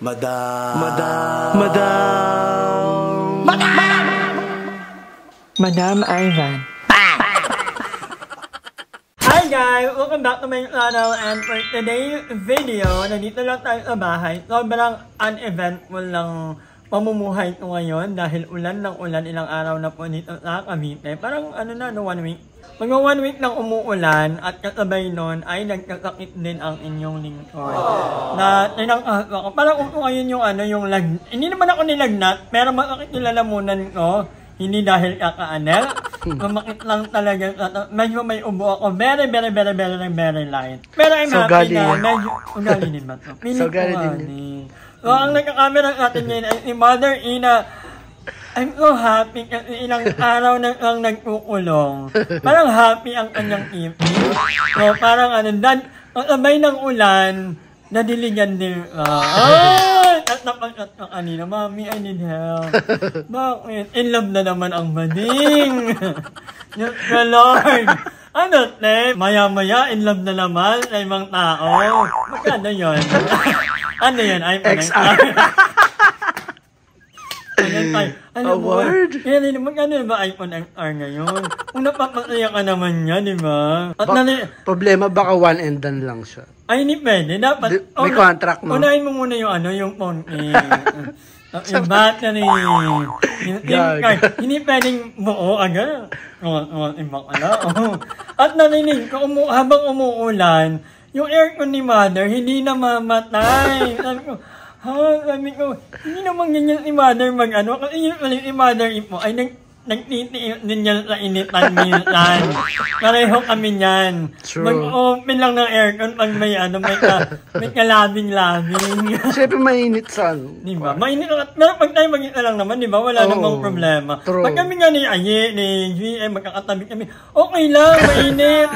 Madam. Madam Ivan. Hi guys! Welcome back to my channel, and for today's video, nandito lang tayo sa bahay. Sobrang uneventful lang pamumuhay ko ngayon dahil ulan ng ulan, ilang araw na po dito sa Cavite. Parang 1 week. Mga 1 week lang umuulan at kasabay nun ay nagkasakit din ang inyong lingkod. Na tinangkas ako. Parang kung ngayon yung hindi naman ako nilagnat, pero masakit yung lalamunan ko. Hindi dahil kakaanel. Kumakit lang talaga. Medyo may ubo ako. Very light. Pero I'm so happy na. Medyo ugali din ba ito? So gali din. So ang nagkakamera natin ngayon ay si Mother Ina. I'm so happy kasi ilang araw na lang nagkukulong. Parang happy ang kanyang ipin. So parang sabay ng ulan, nadiligan din. At napakat ka kanina, Mami, I need help. Bakit? In love na naman ang bading. Diyos ka, Lord. Maya-maya, in love na naman sa ibang tao. Magkano yun? Ano yun? XR. Award? Kaya rin naman, ba iPhone XR ngayon? Kung napapasaya ka naman yan, di ba? Problema, baka one and done lang siya. Ay, hindi pwede. Dapat, may contract mo. Unahin mo muna yung phone. Yung battery. Yung card. Hindi pwedeng buo agad. At narinig ko, habang umuulan, yung aircon ni Mother, hindi na mamatay. Sabi ko, hindi naman ganyan si Mother kasi yung si Mother mo ay nagtitiis din yan sa initan minsan. Pareho kami niyan. Mag-open lang ng aircon pag may kalabing-labing. Siyempre mainit sa Diba? Mainit lang. Pero pag tayo mag-isa lang naman, diba? Wala namang problema. True. Pag kami nga ni Aye, ni GM, magkakatabi kami, okay lang, mainit.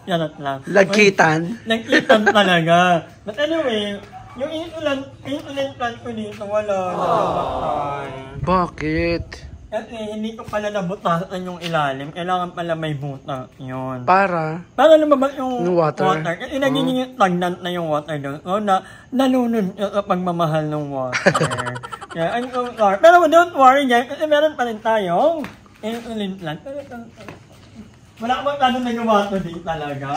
Yanat lang. Lagkitan talaga. But anyway, yung insulin plant ko dito, wala. Bakit? Kasi hindi ko pala nabutasan yung ilalim. Kailangan pala may buta yun. Para lumabas yung water. Kasi naging stagnant na yung water doon. So, nalunod sa pagmamahal ng water. Kaya, I'm so sorry. Pero don't worry guys, kasi meron pa rin tayong insulin plant. Wala ka bang nagawa ito din talaga.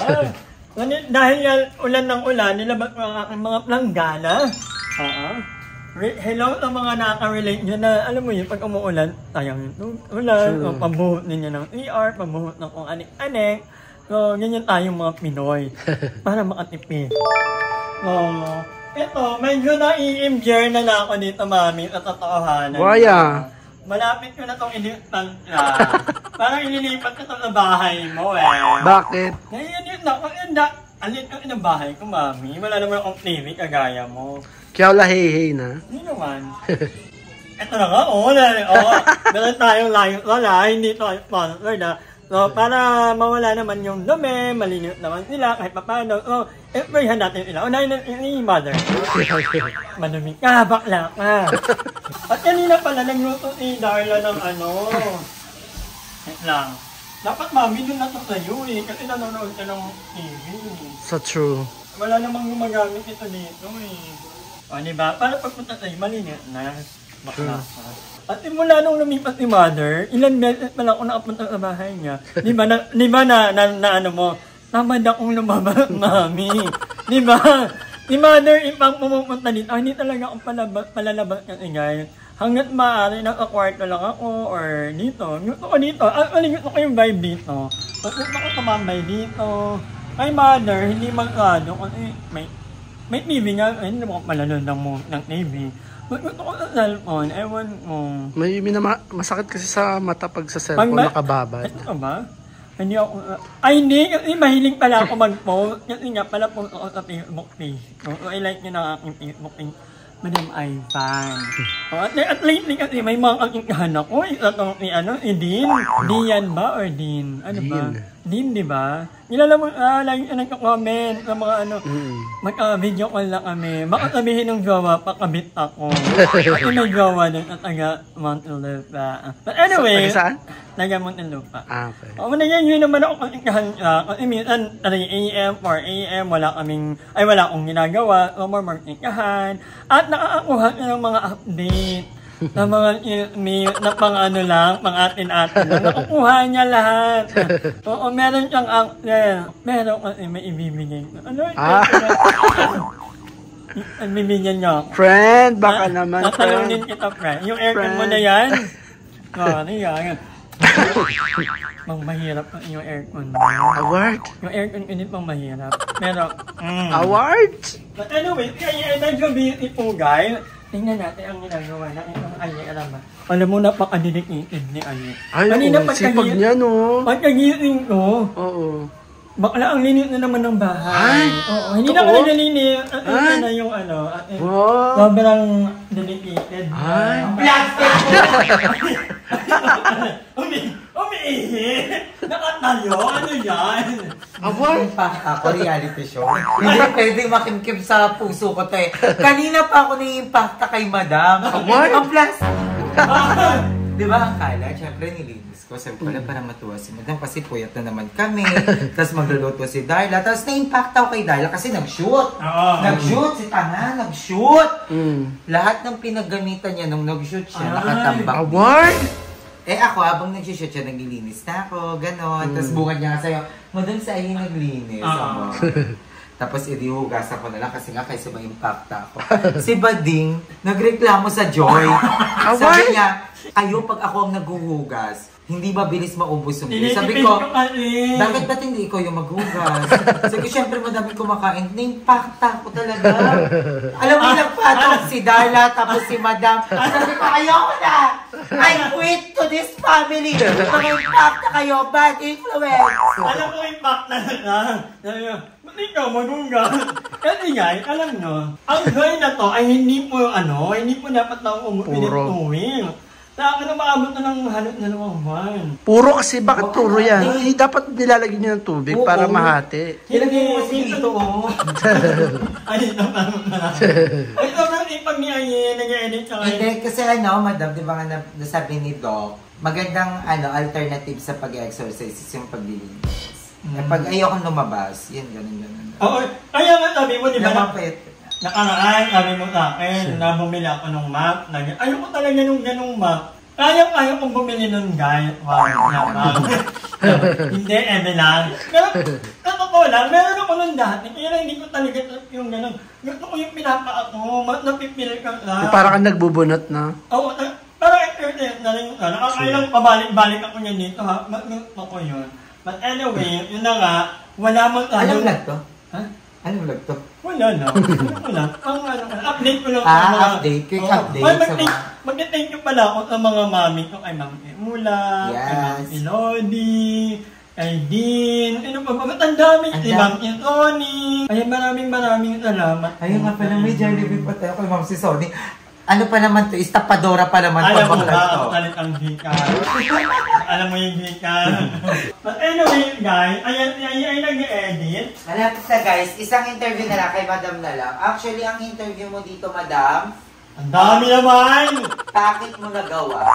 Dahil ulan ng ulan, nilabas ko ang aking mga planggana. Hello sa mga nakaka-relate nyo na, alam mo yun, pag umuulan, tayang ulan, pambuhot ninyo ng ER, pambuhot ng kung anik-anik. So, ganyan tayong mga Pinoy. Para makatipid. So, ito, medyo na-i-imbier na ako dito, Mami, sa totohanan. Waya. Malapit ko na itong ilipat na. Parang ililipat ko sa bahay mo Bakit? Alit ko ng bahay ko, Mami. Wala naman akong TV kagaya mo. Kaya lahey na? Hindi naman. Ito na nga, meron tayong hindi ito sponsor na. So, para mawala naman yung dumi, malinis naman sila kahit paano. So, i-sprayan natin sila. Unahin yung Mother. Madumi ka, bakla ka. At kanina pala, nagluto si Darla ng wait lang. Dapat Mami doon na ito sa'yo kasi nanonood ka ng TV. So true. Wala namang gumagamit ito dito diba? Para pagpunta sa'yo, malinis na. Bakla ka. At mula nung lumipas si Mother, ilan beses pa lang ako nakapunta sa bahay niya. Di ba tamad akong lumabas, Mami. Di ba? Si Mother, ipang pumupunta dito, hindi talaga akong palalabas kasi guys. Hanggat maaari, nasa kwarto lang ako, or dito. Gusto ko dito. Gusto ko yung vibe dito. Gusto ko tumambay dito. Kay Mother, hindi magkano kasi may TV nga. Hindi naman malalod ng TV. Gusto ko sa cellphone, ewan mo. May masakit kasi sa mata pag sa cellphone nakababad. Ito ba? Hindi ako, hindi, kasi mahilig pala ako mag-post. Kasi nga pala post ako sa Facebook page. So, I like nyo na aking Facebook page. Madam Ivan. At lately kasi may mga kakingkahan ako. Isa itong si Dean. Dian ba or Dean? Ano ba? Din, di ba? Nilala mo, lagi ka nagka-comment ng mga ano, mag-video call lang kami. Baka sabihin ng jowa, pakabit ako. Kasi may jowa din at taga Montelupa. But anyway, Saan? taga Montelupa. Okay. O, yun naman ako kantikahan ka. Kasi minsan, 3 AM, 4 AM, wala akong ginagawa. O, more kantikahan. At nakakakuha ka ng mga update. Na mga email na pang ano lang, pang atin-atin lang. Nakukuha niya lahat. Oo, meron siyang meron kasi may ibibigay. Ano? Ang bibigyan niya ako. Friend, baka naman, Tatanungin kita, friend. Yung aircon mo na yan? Ano yan? Pang mahirap yung aircon mo. Award? Yung aircon ko din pang mahirap. Pero, Award? But anyway, kaya medyo beautiful guy. Tingnan natin ang ginagawa na itong Aye, alam ba? Alam mo, napaka-dedicated ni Aye. Ay, sipag niya, no? Pagkagising ko, bakla ang linis na naman ng bahay. Oo, hindi na ka nalilinis. At ito na yung ano, sobrang dedicated. Plastic mo! Umiihi! Nakatayo? Ano yan? Award pa ako, reality show. Hindi pwedeng makimkim sa puso ko to eh. Kanina pa ako nai-impacta kay Madam. Award? Ang plastic! Di ba ang kala? Siyempre nilinis ko. Sabi ko lang para matuwa si Madam kasi puyat na naman kami. Tapos magluluto si Darla. Tapos na-impacta ako kay Darla kasi nag-shoot. Nag-shoot si Tana, nag-shoot. Lahat ng pinagamitan niya nung nag-shoot siya, nakatambak. Award? Eh ako, habang nag-shoot siya, naglilinis na ako, gano'n. Tapos bungad niya nga sa'yo, Madam sa iyo naglinis. Tapos idihugasan ko na lang kasi nga kaysa ma-impacta ako. Si Bading, nagreklamo sa Joy. Sabi niya, kayo pag ako ang naghuhugas, hindi ba bilis maubos yung bilis? Sabi ko, bakit ba't hindi ikaw yung maghugas? Sabi ko, syempre madami kumakain. Na-impacta ko talaga. Alam mo, nagpatong si Darla, tapos si Madam. Sabi ko, ayoko na! I quit to this family! Mag-impacta kayo, bad influence! Alam ko, impact na lang. Sabi ko, ba't ikaw maghugas? Kasi guys, alam nyo, ang joy na to ay hindi po dapat na umupilit. Sa akin na maabot na ng halot na naman buwan. Puro kasi, bakit puro yan? Hindi dapat nilalagyan niyo ng tubig para mahati. Ilagay mo kasi dito, Ay, naman na. Ay, sobrang ipag ni Aye, nag-edit siya kayo. Hindi, kasi Madam, di ba nga nasabi ni Doc, magandang alternative sa pag-exercise is yung paglilinis. Pag ayokong lumabas, yun, ganun. Oo, kaya nga sabi mo, di ba? Lumapit. Nakaraan, sabi mo sa akin, na bumili ako ng map. Ayoko talaga nung ganung map. Kaya kong bumili nun, guys. Wow, map. Hindi, lang. Pero, totoo lang, meron ako nun dati. Kaya hindi ko talaga yung ganun. Gusto ko yung pinapa ako, napipili ka lang. Parang kang nagbubunot na. Oo, parang entertain na rin. Nakakailang pabalik-balik ako niya dito, ha? Gusto ko yun. But anyway, yun na nga, wala mo tayo. Anong vlog to? Ha? Anong vlog to? Wala na. Update ko lang. Update. Quick update. Mag-thank you pala ako sa mga mami ko. Kay Ma'am Mula, kay Ma'am Elodie, kay Dean, ano pa ba? Ang dami. Si Ma'am Tony. Ay, maraming salamat. Ayun nga pala, may Jollibee pa tayo kay Ma'am si Sony. Ano pa naman to? Estapadora pa naman. Alam mo ba, ako talit ang hika. Alam mo yung hika. But anyway, guys, ay nag-edit. Malapit na guys, isang interview na lang kay Madam na lang. Actually, ang interview mo dito, Madam, ang dami naman! bakit mo nagawa?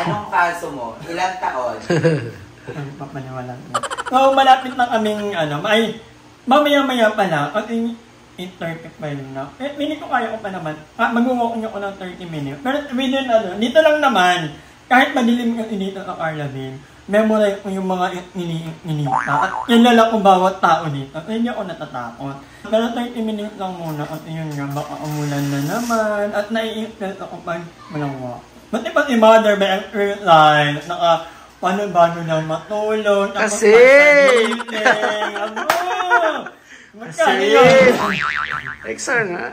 Anong kaso mo? Ilang taon? Papaniwala. So, malapit na kaming, mamaya-maya pa lang. At 8:35 na. Minute ko kaya ko pa naman. Mag-walk niyo ko ng 30 minutes. Pero within dito lang naman, kahit madilim yung dito sa Carlaville, memorize ko yung mga inita. At yun na lang kung bawat tao dito. Hindi ako natatakot. Pero 30 minutes lang muna. At yun nga, baka umulan na naman. At nai-influence ako pag walang walk. Ba't iba si Mother by an airline? Paano na matulog? Kasi! Extra nga.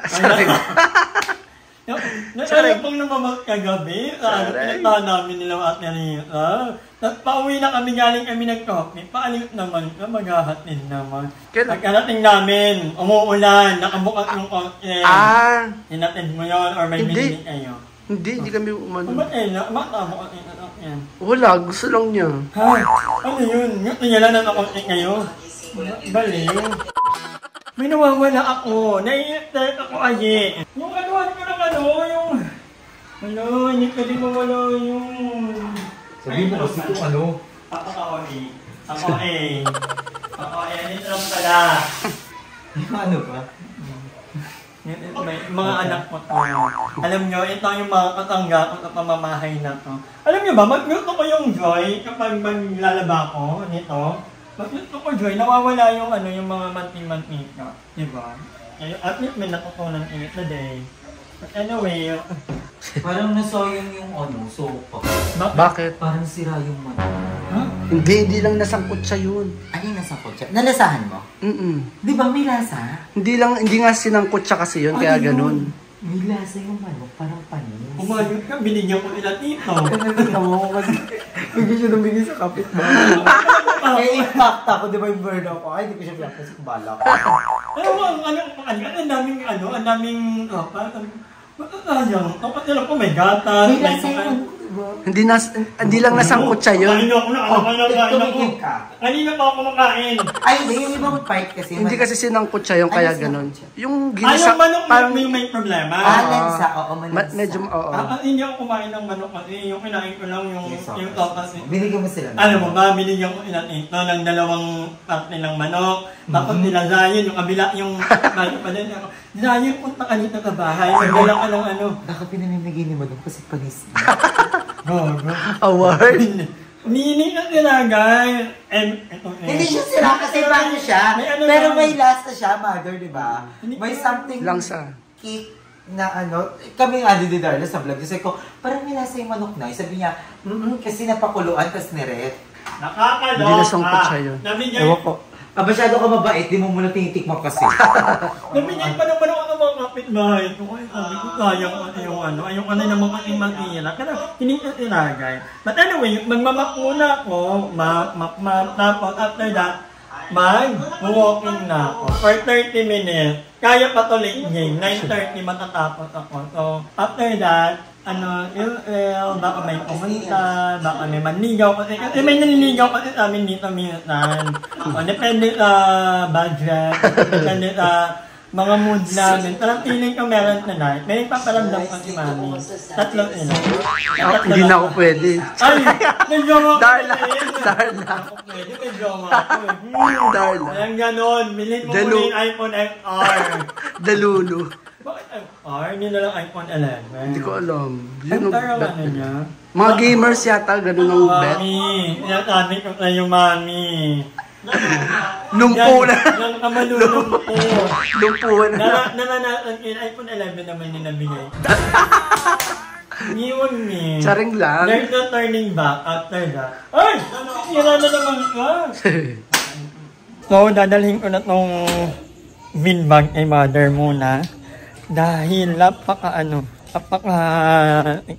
Naalala pong namamag kagabi, pinagtahan namin nila at Narita. Pauwi na kami, galing kami nag-coffee. Paalit naman ka, maghahatid naman. Pagkarating namin, umuulan, nakabukas yung coffee. Hinatid mo yun or may binili kayo? Hindi kami umano. Ba't mo kasi anak yan? Wala, gusto lang niya. Hay, ano yun? Gusto niya lang na nakonti ngayon. Baliw. May nawawala ako. Naiinit ako aye. Yung anuhan ko ng yung... hindi ka din mawala yung... Sabihin mo kasi kung ano. Ako nito lang pala. Yung ano ba? May mga anak ko to. Alam nyo, ito yung mga katangga ko sa pamamahay na to. Alam nyo ba, mag-mute ko yung joy kapag maglalaba ko nito. Mag-mute ko joy, nawawala yung yung mga manting-mantika. Diba? At least may natutunan init na day. But anyway, Parang nasayang yung sopa. Bakit? Parang sira yung mata. huh? Hindi lang nasangkot siya yun. Ano yung nasangkot siya? Nalasahan mo? Di ba may lasa? Hindi nga sinangkot siya kasi yun, kaya ganun. May lasa yung manok, parang panis. Umayot ka, binigyan ko nila tito. Tama ko kasi bigyan siya nang bigyan sa kapit ba? Kaya impact ako, di ba yung bird ako? Ay, hindi ko siya pinag kasi kumbalak. Ang daming matatayang. Tapos nila po may gatas. May lasa yung Hindi lang nasangkot siya yun. Kanina ako nakakain ako. Tumigil ka. Kanina pa ako kumakain. Ay, hindi. Yung ibang part kasi. Hindi kasi sinangkot siya yung kaya ganun. Yung ginisa, Yung manok parang yung may problema. Lansa. Oo, malansa. medyo, oo. Hindi ako kumain ng manok kasi yung kinain ko lang yung topas. Binigyan mo sila. Alam mo ba, binigyan ko ito ng dalawang parte ng manok. Tapos nila Zion, yung kabila, yung manok pa din ako. Zion, punta ka dito sa bahay. Nagdalang ka ng Baka pinamimigay ni Manong kasi panis. Award. Nini na tinagay. Hindi siya sila kasi bago siya. Pero may lasa siya, mother, di ba? May something Langsa. kick na kami nga di Darla sa vlog. Kasi ko, parang may lasa yung manok na. Sabi niya, kasi napakuluan, tas niret. Nakakaloka. Hindi nasangkot siya yun. Ewan ko. Masyado ka mabait, di mo muna tinitikman kasi. Nabigyan pa naman ako ng mga kapitbahay. Kaya ko ayoko na naman kasi mag-iira. Pero hindi ko tinagay. But anyway, magmamak muna ako. Tapos after that, mag-walking na ako for 30 minutes. Kaya pa tuloy game. 9:30 matatapos ako. So, after that, baka may pumunta, baka may manligaw kasi may naniligaw kasi sa amin dito minsan. Depende sa budget, depende sa mga mood namin. Parang feeling ko meron tonight. May paparamdam ko si Mami. Tatlong ina. Hindi na ako pwede. Ay! May jowa ko. Darla. Pwede may jowa ko. Darla. Ayan ganon. Bilhin mo muna yung iPhone XR. Dalulu. Bakit XR? Hindi na lang iPhone 11. Hindi ko alam. Ang tarang niya. Mga gamers yata, ganun ang bet. Mami, sinasabi ko sa'yo, Mami. Lumpo na. Yung kamalulumpo. Lumpo na. Nananatan yung iPhone 11 naman yung nabigay. Iwan me. Charing lang. There's no turning back after that. Ay! Sira na naman ka. So, dadalhin ko na tong vinbag kay mother muna. Dahil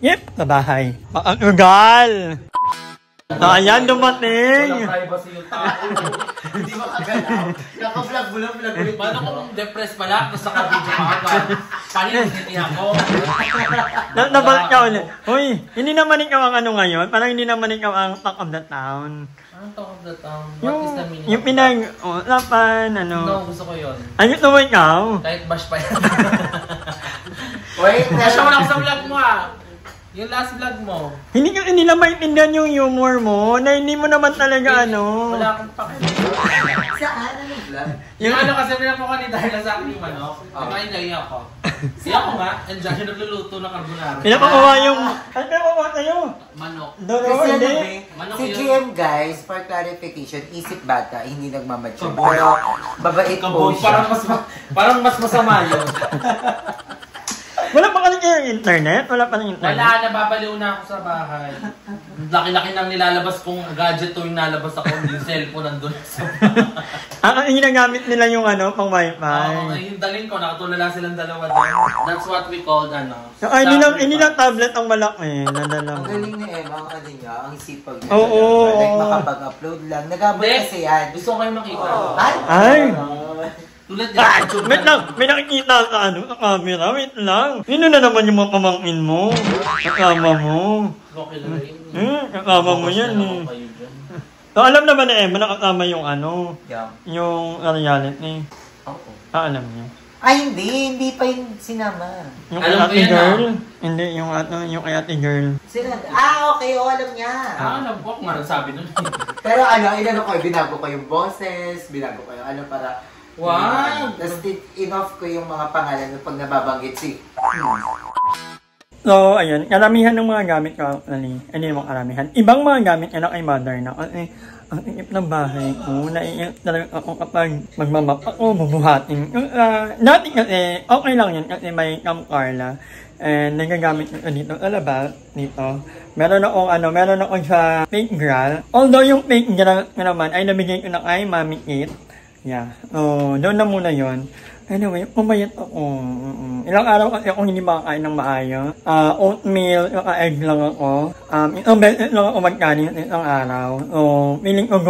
yep, sa bahay. Pakatugal! Ayan, dumating! Walang privacy yung tao. Hindi makagalaw. Naka-vlog mo lang, ulit. Paano kung depressed pala? Tapos naka-video ka agad. Paano yung nitiya ko? Nabalik ka ulit. Uy, hindi naman ikaw ang ngayon. Parang hindi naman ikaw ang talk of the town. Anong talk of the town? What is the meaning? Yung pinag-lapan, No, gusto ko yun. Ano ito mo ikaw? Kahit bash pa yan. Wait, Nasya mo lang sa vlog mo Yung last vlog mo. Hindi nila maintindihan yung humor mo, na hindi mo naman talaga Wala akong pakinig. saan? Ano vlog? Yung kasi pinapuka ni Darla sa akin yung manok. Kumain lagi ako. Siya ko nga, and dyan siya nagluluto ng carbonara. Pinapakuha yung... Ano pinapakuha tayo? Manok. Doro, hindi. Si GM guys, for clarification, isip bata, hindi nagmamature. Pero babait po siya. Parang mas masama yun. Wala pa ka ng internet? Wala pa ng internet? Wala, nababaliw na ako sa bahay. Laki-laki nang nilalabas kong gadget tuwing nalabas ako, yung cellphone nandun sa Ang ginagamit nila yung pang wifi. Oo, yung dalhin ko, nakatulala silang dalawa din. That's what we call, Hindi lang tablet ang malaki. Ang galing ni Emma, ang niya, ang sipag niya. Oo. Like makapag-upload lang. Nagamit kasi yan. Gusto ko kayo makita. Ay! Tulad niya. Wait lang, may nakikita sa sa camera, wait lang. Sino na naman yung mga pamangkin mo? Kasama mo. Okay na rin. Kasama mo yan eh. So, alam naman na Emma, nakasama yung yung reality. Oo. Alam niyo. Ay, hindi pa yung sinama. Yung Alam ko ate yan, girl? Hindi, yung kay ate girl. Okay, alam niya. Alam ko, kung nga nagsabi nun. Pero binago ko yung boses, binago ko yung para... Wow! Tapos in-off ko yung mga pangalan pag nababanggit si... So, ayun, karamihan ng mga gamit ko, hindi naman karamihan. Ibang mga gamit kay mother na. Ang inip ng bahay ko, naiinip talaga ako kapag magmamap ako, bubuhatin. Dati kasi, okay lang yun kasi may Cam Carla. And nagagamit ko dito sa labas, dito. Meron ako sa fake gral. Although yung fake gral naman ay nabigay ko na kay Mami Kate. Yeah. So, doon na muna yun. Anyway, pumayat ako. Ilang araw kasi ako hindi makakain ng maayos. Oatmeal, egg lang ako. Isang beses lang ako magkanin isang araw. So, feeling ko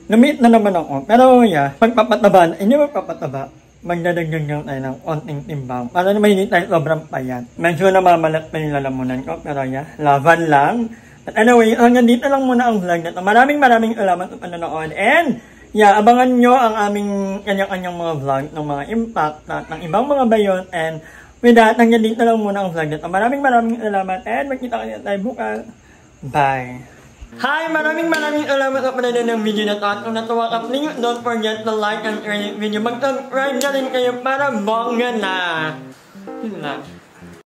lumit na naman ako. Pero yeah, pagpapataba, hindi magpapataba. Magdadagdag lang tayo ng konting timbang. Para naman hindi tayo sobrang payat. Medyo namamalat pa yung lalamunan ko. Pero yeah, laban lang. At anyway, hanggang dito lang muna ang vlog na ito. Maraming salamat sa panonood. And yeah, abangan nyo ang aming kanya-kanyang mga vlog ng mga impact ng ibang mga bayon. And with that, hanggang dito lang muna ang vlog nito. Maraming salamat and magkita kayo tayo bukas. Bye! Hi! Maraming salamat sa panonood ng video na ito. At kung natuwa ka, please don't forget to like and share this video. Mag-subscribe na rin kayo para bongga na! Yun lang.